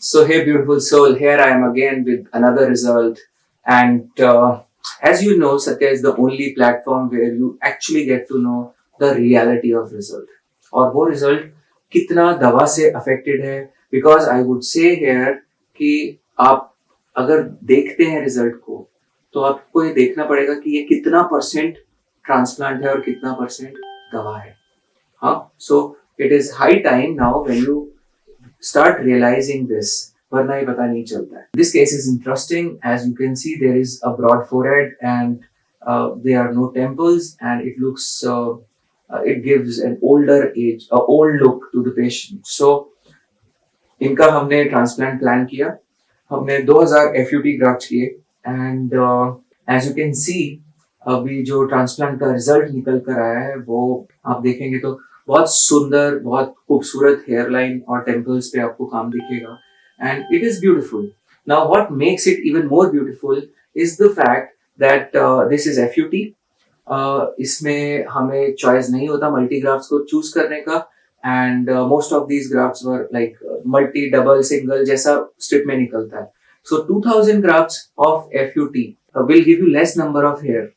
So, hey, beautiful soul, here I am again with another result. And as you know, Satya is the only platform where you actually get to know the reality of result. और वो result कितना दवा से affected है, because I would say here कि आप अगर देखते हैं result को, तो आपको ये देखना पड़ेगा कि ये कितना परसेंट ट्रांसप्लांट है और कितना परसेंट दवा है. हाँ, so it is high time now when you start realizing this, वरना ये पता नहीं चलता है. This case is interesting. As you can see, there is a broad forehead and there are no temples, and it looks it gives an old look to the patient. So इनका हमने transplant plan किया. हमने 2000 FUT graft किए and as you can see अभी जो transplant का result निकल कर आया है वो आप देखेंगे तो बहुत सुंदर, बहुत खूबसूरत हेयरलाइन और टेम्पल्स पे आपको काम दिखेगा and it is beautiful. Now what makes it even more beautiful is the fact that this is FUT. इसमें हमें चॉइस नहीं होता मल्टीग्राफ्स को चूज करने का and most of these graphs were like multi, double, single जैसा स्ट्रिप में निकलता है. सो 2000 grafts of FUT will give you less number of hair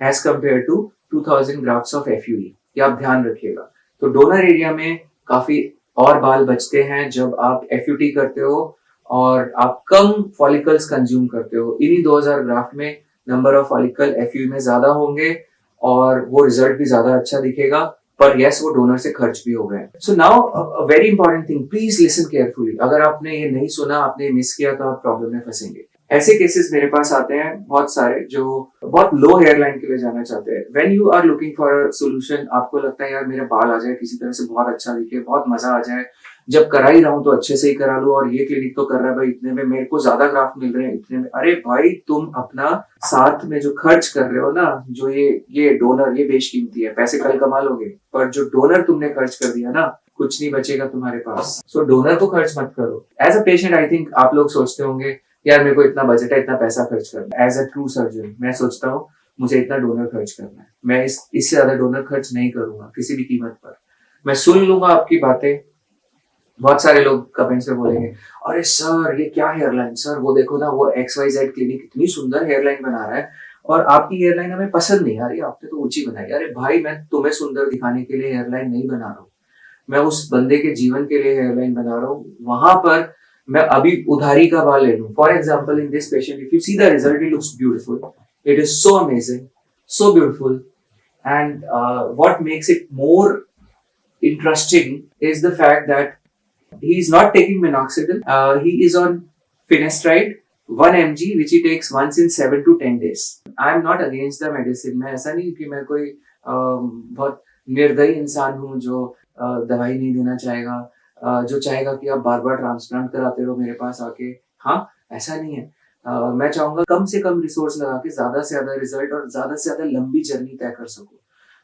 as compared to 2000 grafts of FUE. ये आप ध्यान रखिएगा. तो डोनर एरिया में काफी और बाल बचते हैं जब आप FUT करते हो और आप कम फॉलिकल्स कंज्यूम करते हो. इन्हीं 2000 ग्राफ्ट में नंबर ऑफ फॉलिकल FUE में ज्यादा होंगे और वो रिजल्ट भी ज्यादा अच्छा दिखेगा. पर यस, वो डोनर से खर्च भी हो गए. So now very important thing, please listen carefully. अगर आपने ये नहीं सुना, आपने मिस किया, तो आप प्रॉब्लम में फंसेंगे. ऐसे केसेस मेरे पास आते हैं बहुत सारे जो बहुत लो हेयरलाइन के लिए जाना चाहते हैं. When you are looking for a solution, आपको लगता है यार मेरे बाल आ जाए किसी तरह से, बहुत अच्छा दिखे, बहुत मजा आ जाए, जब करा ही रहा हूं तो अच्छे से ही करा लूं, और ये क्लिनिक तो कर रहा है भाई इतने में, मेरे को ज्यादा ग्राफ्ट मिल रहे हैं इतने में. अरे भाई, तुम अपना साथ में जो खर्च कर रहे हो ना, जो ये डोनर, ये बेशकीमती है. पैसे कल कमा लोगे, पर जो डोनर तुमने खर्च कर दिया ना, कुछ नहीं बचेगा तुम्हारे पास. सो डोनर को खर्च मत करो. As a patient I think आप लोग सोचते होंगे यार मेरे को इतना बजट है, इतना पैसा खर्च करना है. एज अ ट्रू सर्जन मैं सोचता हूँ मुझे इतना डोनर खर्च करना है, मैं इससे ज्यादा डोनर खर्च नहीं करूंगा किसी भी कीमत पर. मैं सुन लूंगा आपकी बातें. बहुत सारे लोग कमेंट्स में बोलेंगे अरे सर ये क्या हेयरलाइन, सर वो देखो ना, वो XYZ क्लिनिक इतनी सुंदर हेयरलाइन बना रहा है और आपकी हेयरलाइन हमें पसंद नहीं आ रही, आपने तो ऊंची बनाई. अरे भाई, मैं तुम्हें सुंदर दिखाने के लिए हेयरलाइन नहीं बना रहा हूँ, मैं उस बंदे के जीवन के लिए हेयरलाइन बना रहा हूँ. वहां पर मैं अभी उधारी का बाल ले लूं. For example in this patient, if you see the result, it looks beautiful, it is so amazing, so beautiful. And what makes it more interesting is the fact that he is not taking minoxidil. He is on finasteride 1 mg, which he takes once in 7 to 10 days. I am not against the medicine. मैं ऐसा नहीं कि मैं कोई बहुत निर्दयी इंसान हूँ जो दवाई नहीं देना चाहेगा, जो चाहेगा कि आप बार बार ट्रांसप्लांट कराते रहो मेरे पास आके. हाँ, ऐसा नहीं है. मैं चाहूंगा कम से कम रिसोर्स लगा के ज्यादा से ज्यादा रिजल्ट और ज्यादा से ज्यादा लंबी जर्नी तय कर सकूं.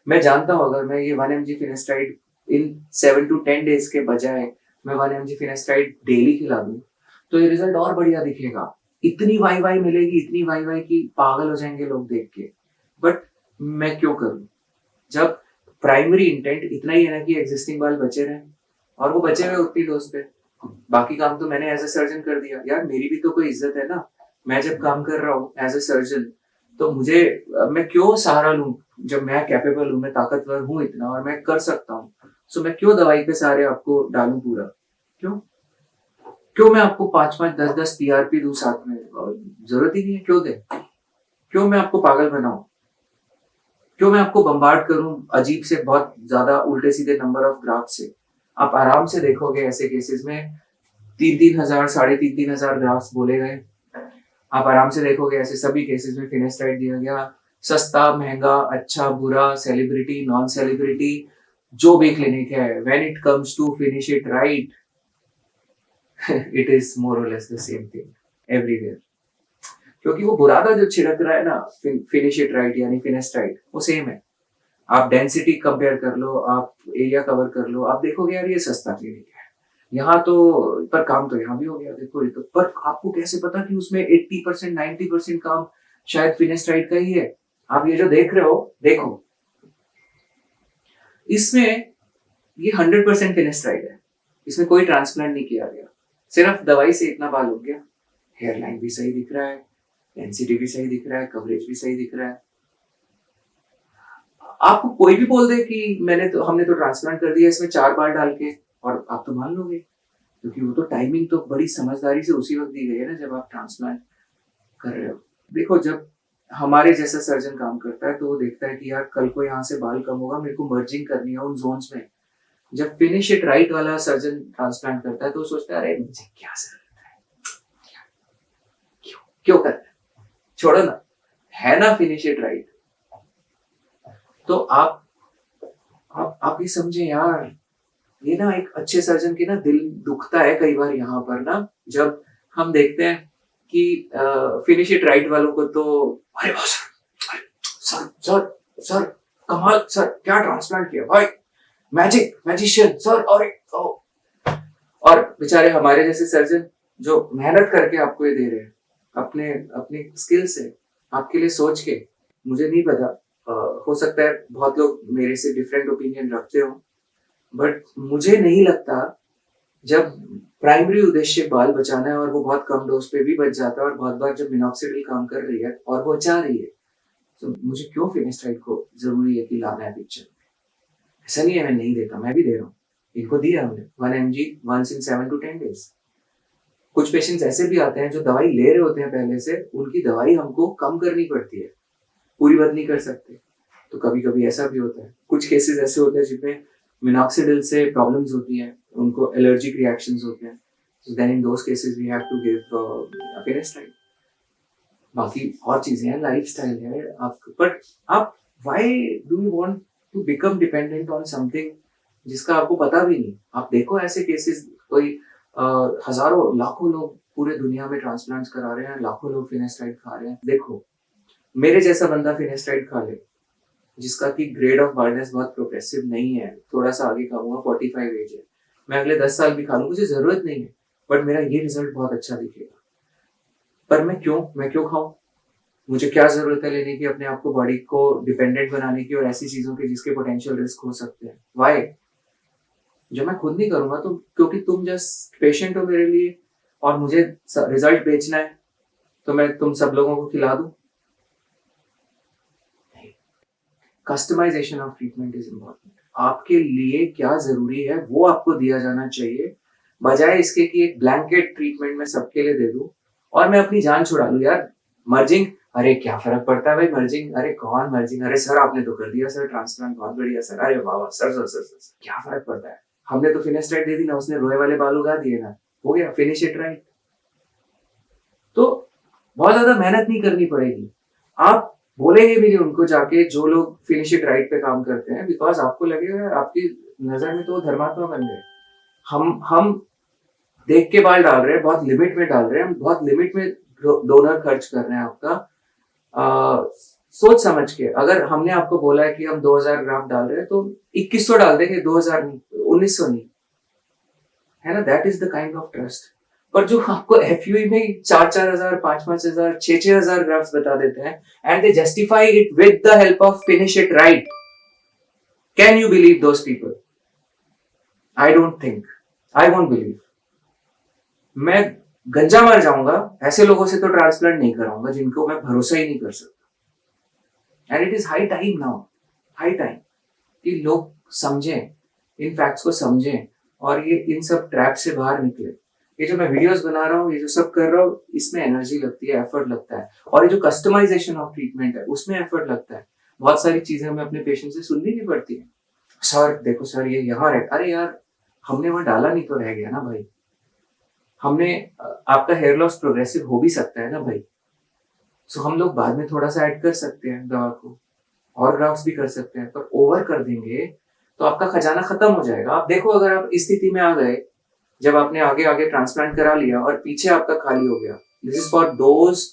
मैं जानता हूं अगर मैं ये 1 mg finasteride in 7 to 10 days के बजाय मैं 1 mg फिनेस्ट्राइड डेली खिला दूं, तो ये रिजल्ट और बढ़िया दिखेगा. इतनी वाई वाई मिलेगी, इतनी वाई वाई की पागल हो जाएंगे लोग देख के. बट मैं क्यों करूं जब प्राइमरी इंटेंट इतना ही है ना कि एग्जिस्टिंग बाल बचे रहे, और वो बचे हुए उतनी डोज पे. बाकी काम तो मैंने एज अ सर्जन कर दिया. यार मेरी भी तो कोई इज्जत है ना. मैं जब काम कर रहा हूँ एज अ सर्जन, तो मुझे मैं क्यों सहारा लूं जब मैं कैपेबल हूं, मैं ताकतवर हूं इतना और मैं कर सकता हूं. सो मैं क्यों दवाई पे सारे आपको डालूं पूरा? क्यों क्यों मैं आपको 5-5, 10-10 PRP दूं साथ में? जरूरत ही नहीं है. क्यों दे? क्यों मैं आपको पागल बनाऊं? क्यों मैं आपको बम्बार्ड करूं अजीब से बहुत ज्यादा उल्टे सीधे नंबर ऑफ ग्राफ से? आप आराम से देखोगे ऐसे केसेस में 3-3 हजार, 3.5-3 हजार ग्राफ्स बोले गए. आप आराम से देखोगे ऐसे सभी केसेस में फिनेस्टाइड दिया गया. सस्ता, महंगा, अच्छा, बुरा, सेलिब्रिटी, नॉन सेलिब्रिटी, जो भी क्लिनिक है, when it comes to finish it right, it is more or less the same thing everywhere. क्योंकि वो बुरादा जो छिड़क रहा है ना, फिनिश इट राइट यानी फिनेस्टाइड, वो सेम है. आप डेंसिटी कंपेयर कर लो, आप एरिया कवर कर लो, आप देखोगे यार ये सस्ता क्लिनिक है. यहाँ तो पर काम तो यहाँ भी हो गया, देखो ये तो. पर आपको कैसे पता कि उसमें 80%, 90% काम शायद फिनेस्टाइड का ही है? आप ये जो देख रहे हो, देखो इसमें ये 100% फिनेस्टाइड है, इसमें कोई ट्रांसप्लांट नहीं किया गया. सिर्फ दवाई से इतना बाल उग गया, हेयर लाइन भी सही दिख रहा है, डेंसिटी भी सही दिख रहा है, कवरेज भी सही दिख रहा है। आपको कोई भी बोल दे कि हमने तो ट्रांसप्लांट कर दिया इसमें 4 बाल डाल के, और आप तो मान लोगे, क्योंकि वो तो टाइमिंग तो बड़ी समझदारी से उसी वक्त दी गई है ना जब आप ट्रांसप्लांट कर रहे हो। देखो, जब हमारे जैसा सर्जन काम करता है तो वो देखता है कि यार कल को यहाँ से बाल कम होगा, मेरे को मर्जिंग करनी है उन जोन्स में। जब फिनिश इट राइट वाला सर्जन ट्रांसप्लांट करता है तो वो सोचता है अरे मुझे क्या जरूरत है, क्यों क्यों करना है, छोड़ो ना, है ना फिनिश इट राइट। तो आप ये समझे यार, ये ना एक अच्छे सर्जन की ना दिल दुखता है कई बार यहाँ पर ना, जब हम देखते हैं कि फिनिश इट राइट वालों को तो अरे वाह सर, सर सर सर कमाल सर, क्या ट्रांसप्लांट किया भाई, मैजिक मैजिशियन सर, और बेचारे हमारे जैसे सर्जन जो मेहनत करके आपको ये दे रहे हैं अपने अपने स्किल से, आपके लिए सोच के। मुझे नहीं पता, हो सकता है बहुत लोग मेरे से डिफरेंट ओपिनियन रखते हो, बट मुझे नहीं लगता, जब प्राइमरी उद्देश्य बाल बचाना है और वो बहुत कम डोज पे भी बच जाता है, और बहुत बार जब मिनॉक्सिडिल काम कर रही है और वो बचा रही है, तो मुझे क्यों फिनेस्टाइड को जरूरी है कि लाना है पिक्चर। ऐसा नहीं है मैं नहीं देता, मैं भी दे रहा हूँ, इनको दिया हमने 1 mg once in 7 to 10 days। कुछ पेशेंट्स ऐसे भी आते हैं जो दवाई ले रहे होते हैं पहले से, उनकी दवाई हमको कम करनी पड़ती है, पूरी बंद नहीं कर सकते, तो कभी कभी ऐसा भी होता है। कुछ केसेस ऐसे होते हैं जिनमें मिनॉक्सिडिल से प्रॉब्लम्स होती हैं, उनको एलर्जिक रिएक्शंस होते हैं, so then in those cases we have to give finasteride। बाकी और चीजें हैं, लाइफस्टाइल है आप, बट आप why do you want to become dependent on something जिसका आपको पता भी नहीं। आप देखो ऐसे केसेस, कोई हजारों लाखों लोग पूरे दुनिया में ट्रांसप्लांट्स करा रहे हैं, लाखों लोग फिनेस्टाइड खा रहे हैं। देखो मेरे जैसा बंदा फिनेस्टाइड खा ले, जिसका कि ग्रेड ऑफ बार्डनेस बहुत प्रोग्रेसिव नहीं है, थोड़ा सा आगे का हुआ, 45 एज है, मैं अगले 10 साल भी खा लूं, मुझे जरूरत नहीं है, बट मेरा ये रिजल्ट बहुत अच्छा दिखेगा। पर मैं क्यों खाऊं? मुझे क्या जरूरत है लेने की अपने आप को, बॉडी को डिपेंडेंट बनाने की, और ऐसी चीजों के जिसके पोटेंशियल रिस्क हो सकते हैं। वाई? जो मैं खुद नहीं करूंगा, तो क्योंकि तुम जस्ट पेशेंट हो मेरे लिए और मुझे रिजल्ट बेचना है, तो मैं तुम सब लोगों को खिला दूं? Customization of treatment is important. आपके लिए क्या जरूरी है वो आपको दिया जाना चाहिए, बजाय इसके कि एक ब्लैंकेट ट्रीटमेंट में सबके लिए दे दूं और मैं अपनी जान छुड़ा लूं। यार मर्जिंग, अरे क्या फर्क पड़ता है भाई मर्जिंग, अरे कौन मर्जिंग, अरे सर आपने तो कर दिया सर ट्रांसप्लांट, बहुत बढ़िया सर, अरे वाह वाह sir sir sir sir, sir क्या फर्क पड़ता है, हमने तो फिनेस्टाइड दे दी ना, उसने रोए वाले बाल उगा दिए ना, हो गया, फिनिश इट राइट। तो बहुत ज्यादा मेहनत नहीं करनी पड़ेगी। आप बोलेंगे भी नहीं उनको जाके जो लोग फिनिश इट राइट पे काम करते हैं, बिकॉज आपको लगेगा आपकी नजर में तो वो धर्मात्मा बन गए। हम देख के बाल डाल रहे हैं, बहुत लिमिट में डाल रहे हैं, हम बहुत लिमिट में डोनर खर्च कर रहे हैं आपका, सोच समझ के। अगर हमने आपको बोला है कि हम 2000 ग्राम डाल रहे हैं तो 2100 डाल देंगे, 2000 नहीं, 1900 नहीं, है ना। That is the kind of trust. पर जो आपको एफयूई में 4-4000, 5-5000, 6-6000 ग्राम्स बता देते हैं, and they justify it with the help of finish it right, can you believe those people? I don't think, I won't believe. मैं गंजा मर जाऊंगा, ऐसे लोगों से तो ट्रांसप्लांट नहीं कराऊंगा जिनको मैं भरोसा ही नहीं कर सकता। And it is high time now, high time कि लोग समझें, इन फैक्ट्स को समझें और ये इन सब ट्रैप से बाहर निकले। ये जो मैं वीडियोस बना रहा हूँ, ये जो सब कर रहा हूँ, इसमें एनर्जी लगती है, एफर्ट लगता है, और ये जो कस्टमाइजेशन ऑफ ट्रीटमेंट है उसमें एफर्ट लगता है। बहुत सारी चीजें हमें अपने पेशेंट से सुननी भी पड़ती है। सर देखो सर ये यहाँ रह, अरे यार हमने वहां डाला नहीं तो रह गया ना भाई। हमने आपका हेयर लॉस प्रोग्रेसिव हो भी सकता है ना भाई, सो हम लोग बाद में थोड़ा सा ऐड कर सकते हैं दवा को, और ग्राफ्स भी कर सकते हैं, पर ओवर कर देंगे तो आपका खजाना खत्म हो जाएगा। आप देखो अगर आप इस स्थिति में आ गए, जब आपने आगे आगे ट्रांसप्लांट करा लिया और पीछे आपका खाली हो गया, this is for those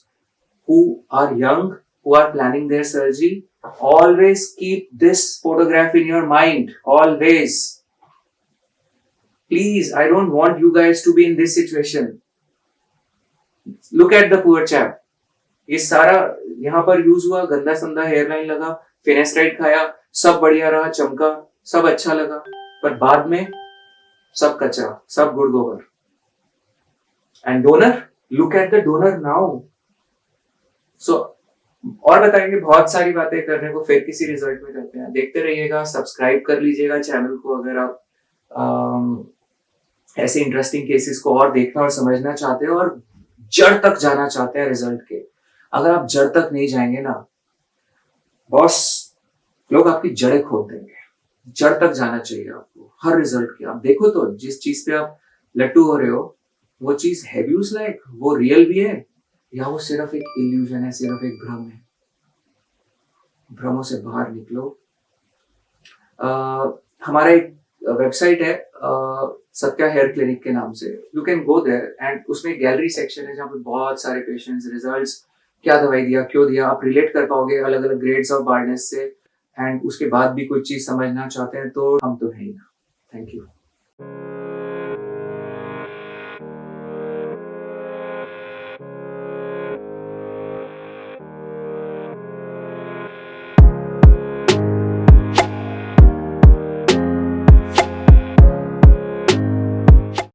who are young, who are planning their surgery. Always keep this photograph in your mind, always. Please, I don't want you guys to be in this situation. Look at the poor chap, ये सारा यहाँ पर use हुआ, गंदा संदा hairline लगा, फिनेस्टाइड खाया, सब बढ़िया रहा, चमका, सब अच्छा लगा, पर बाद में सब कचरा, सब गुड़ गोबर। And donor, look at the donor now. So और बताएंगे, बहुत सारी बातें करने को, फिर किसी रिजल्ट में करते हैं. देखते रहिएगा, सब्सक्राइब कर लीजिएगा चैनल को अगर आप ऐसे इंटरेस्टिंग केसेस को और देखना और समझना चाहते हो और जड़ तक जाना चाहते हैं रिजल्ट के. अगर आप जड़ तक नहीं जाएंगे ना बॉस, लोग आपकी जड़ें खोद देंगे. जड़ तक जाना चाहिए आपको हर रिजल्ट के. आप देखो तो जिस चीज पे आप लट्टू हो रहे हो, वो चीज है भी उस लायक, वो रियल भी है, या वो सिर्फ एक इल्यूजन है, सिर्फ एक भ्रम है. भ्रमों से बाहर निकलो. हमारा एक वेबसाइट है सत्या हेयर क्लिनिक के नाम से. You can go there and उसमें गैलरी सेक्शन है जहाँ पे बहुत सारे पेशेंट्स रिजल्ट्स, क्या दवाई दिया, क्यों दिया, आप रिलेट कर पाओगे अलग अलग ग्रेड्स ऑफ बार्डनेस से. एंड उसके बाद भी कोई चीज समझना चाहते हैं तो हम तो है ही ना. Thank you.